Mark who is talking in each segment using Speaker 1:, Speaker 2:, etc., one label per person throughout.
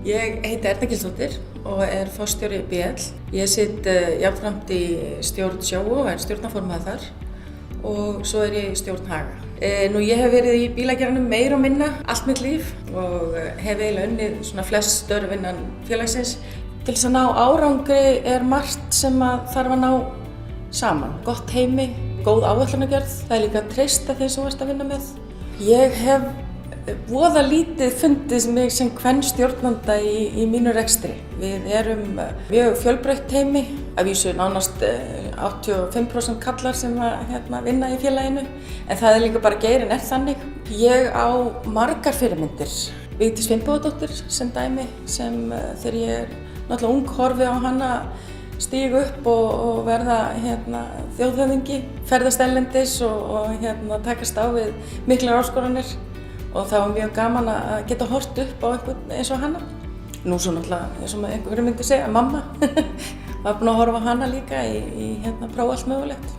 Speaker 1: Ég heiti Erna Gilsdóttir og forstjóri BL. Ég sitt jafnframt í stjórn Sjóvá og stjórnarformaður þar og svo ég í stjórn Haga. Ég hef verið í bílageiranum meira og minna allt mitt líf og hef eiginlega unnið svona flest störf innan félagsins. Til þess að ná árangri margt sem þarf að ná saman. Gott heimi, góð áætlanagerð, það líka að treysta þeim sem þú ert að vinna með. Ég hef voða lítið fundið mig sem kvenstjórnanda í mínu rekstri. Við erum mjög fjölbreytt heimi, að vísu nánast 85% kallar sem vinna í félaginu, en það líka bara geirinn þannig. Ég á margar fyrirmyndir. Vigdís Finnbogadóttir sem dæmi, sem þegar ég náttúrulega ung horfi á hana stíga upp og verða þjóðhöfðingi, ferðast erlendis og takast á við miklar áskoranir. Og það var mjög gaman að geta hort upp á einhvern eins og hana. Nú svo náttúrulega, eins og einhverju myndi segja, mamma var búin að horfa á hana líka í prófa allt mögulegt.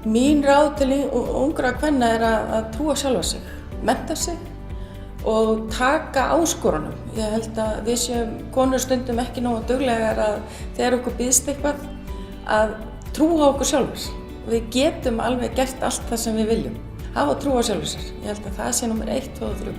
Speaker 1: Mín ráð til ungra kvenna að trúa sjálfa sig, mennta sig og taka áskorunum. Ég held að við séum konur stundum ekki nógu duglegar að þegar okkur býðst eitthvað að trúa okkur sjálfur. Við getum alveg gert allt það sem við viljum. Hafa trú á sjálfur sér. Ég held að það sé númer 1, 2 og 3.